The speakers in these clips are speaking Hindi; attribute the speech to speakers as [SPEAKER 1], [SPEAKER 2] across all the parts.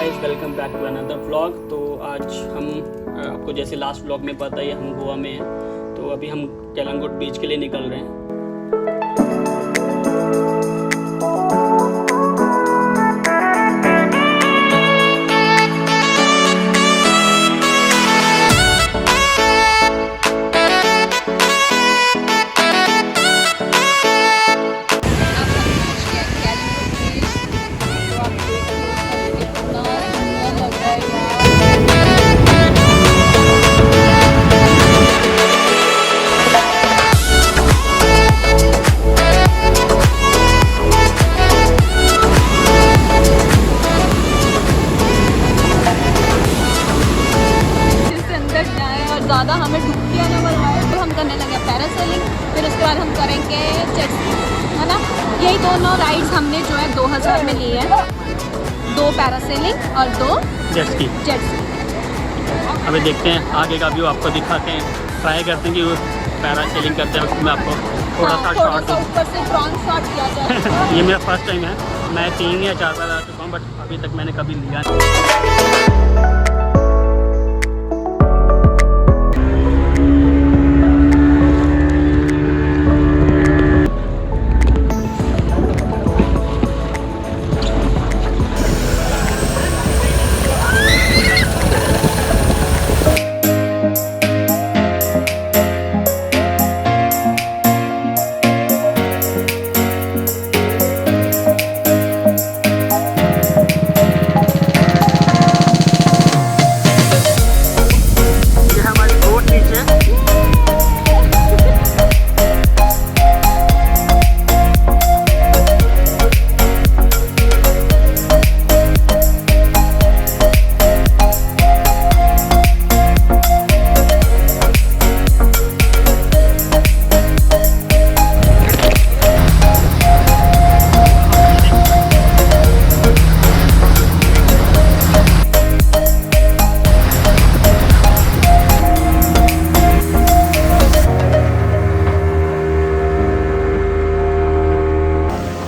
[SPEAKER 1] Guys, welcome back to another vlog. तो आज हम आपको जैसे लास्ट व्लॉग में पता ही हम गोवा में हैं। तो अभी हम कैलांगुट बीच के लिए निकल रहे हैं।
[SPEAKER 2] ज़्यादा हमें डुबकियाँ ना बनवाए तो हम करने लगे पैरासेलिंग, फिर उसके बाद हम करेंगे जेट स्की, है ना। यही दोनों राइड्स हमने जो है 2000 में लिए हैं, 2 पैरासेलिंग और 2 जेट स्की।
[SPEAKER 1] अभी देखते हैं आगे का व्यू, आपको दिखाते हैं, ट्राई करते हैं कि वो पैरासेलिंग करते हैं उसमें आपको थोड़ा सा शॉट
[SPEAKER 2] ऊपर से ड्रोन शॉट किया जाए।
[SPEAKER 1] ये मेरा फर्स्ट टाइम है, मैं 3 या 4 बार आ चुका हूँ, बट अभी तक मैंने कभी लिया नहीं।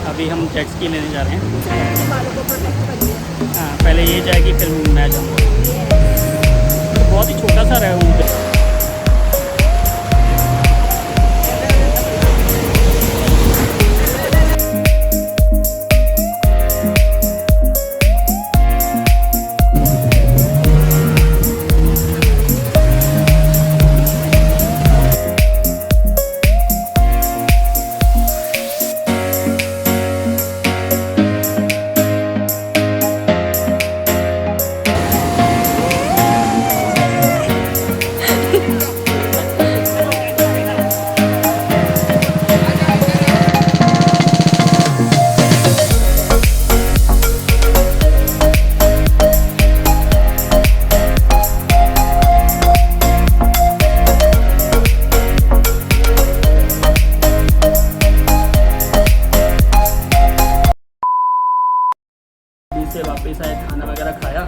[SPEAKER 1] अभी हम जेट स्की लेने जा रहे हैं। हाँ, पहले ये जाएगी फिर मैं जाऊँगा। बहुत ही छोटा सा रहा है पे। से वापस आए, खाना वगैरह खाया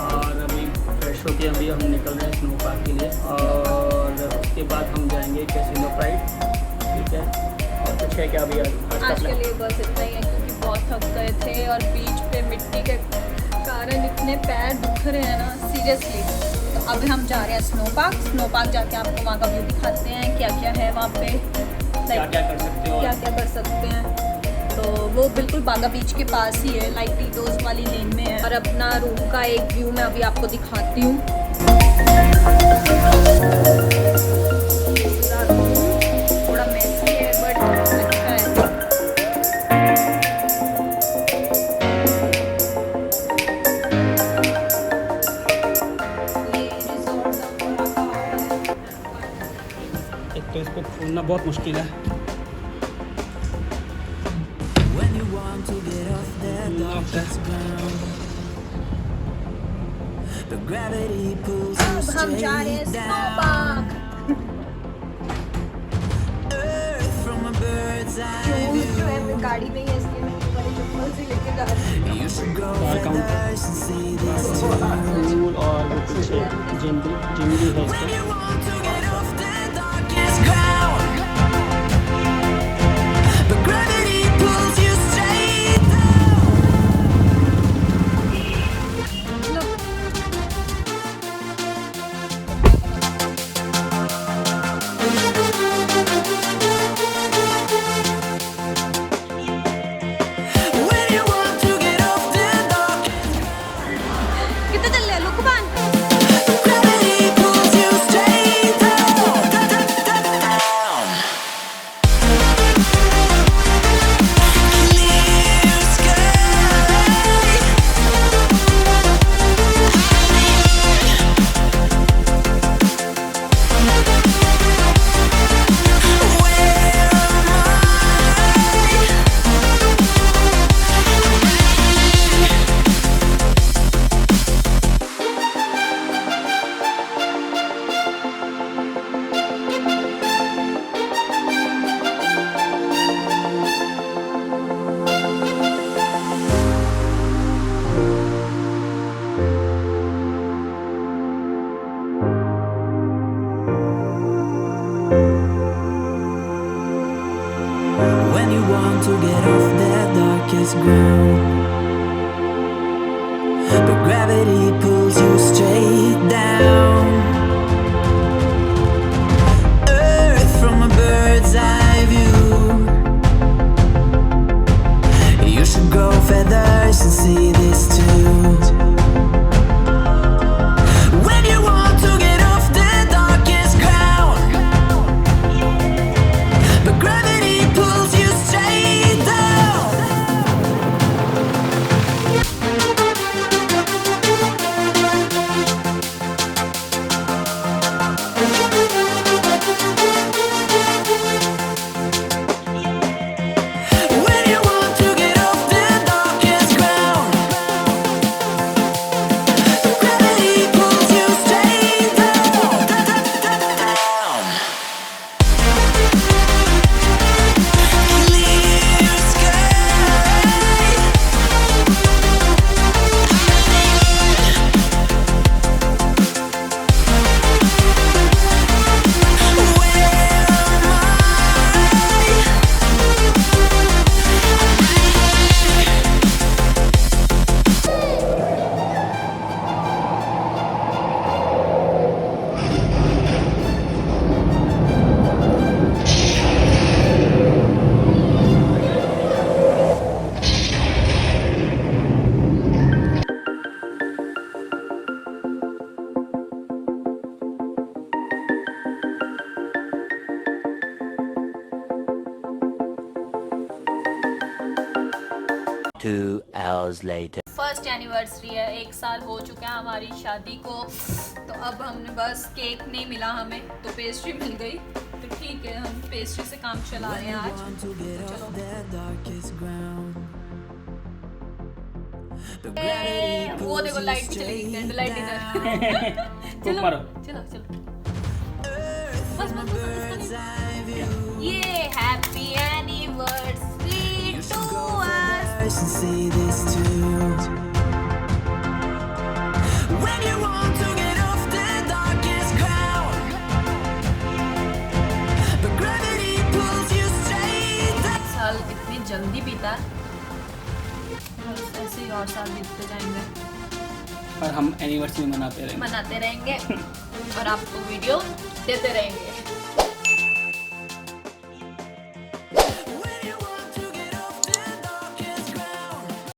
[SPEAKER 1] और अभी फ्रेश होके अभी हम निकल रहे हैं स्नो पार्क के लिए, और उसके बाद हम जाएंगे कैसीनो राइड। ठीक है, और कुछ है क्या अभी
[SPEAKER 2] आज के लिए? बस इतना ही है, क्योंकि बहुत थक गए थे और बीच पे मिट्टी के कारण इतने पैर दुख रहे हैं ना, सीरियसली। तो अभी हम जा रहे हैं स्नो पार्क जाके आपको वहाँ का व्यू दिखाते हैं, क्या क्या है वहाँ पे,
[SPEAKER 1] क्या क्या कर सकते हैं।
[SPEAKER 2] तो वो बिल्कुल बागा बीच के पास ही है, लाइक टीटोज वाली लेन में है। और अपना रूम का एक व्यू मैं अभी आपको दिखाती हूँ। थोड़ा मेसी है बट अच्छा है। ये रिजॉर्ट
[SPEAKER 1] एक तो इसको खोलना बहुत मुश्किल है।
[SPEAKER 2] अब हम जा रहे हैं स्नो पार्क। जो है मैं गाड़ी में ही है, इसलिए मैं बड़े चप्पल से लेके जा रही
[SPEAKER 1] हूँ। और पीछे जिम भी है इसका।
[SPEAKER 3] but gravity pulls you straight down. Earth from a bird's eye view. You should grow feathers and see this too. When you want to get off the darkest ground, but gravity pulls you straight down. When you want to get off the darkest ground, gravity pulls you straight down. Clear sky.
[SPEAKER 4] Two hours later.
[SPEAKER 2] First anniversary है, 1 साल हो चुका है हमारी शादी को। तो अब हमने बस केक नहीं मिला हमें, तो पेस्ट्री मिल गई। तो ठीक है, हम पेस्ट्री से काम चला रहे हैं आज। तो चलो वो देखो लाइट भी चली गई, कैंडल लाइट इधर। चलो
[SPEAKER 1] मारो।
[SPEAKER 2] चलो चलो बस बस बस ये happy anniversary to us.
[SPEAKER 3] And see this too. When you want to get off the darkest ground, but gravity pulls you straight down.
[SPEAKER 2] साल इतनी जल्दी बीता, ऐसे ही और साल बीतते जाएंगे,
[SPEAKER 1] और हम एनिवर्सरी मनाते रहेंगे
[SPEAKER 2] और आपको वीडियो देते रहेंगे।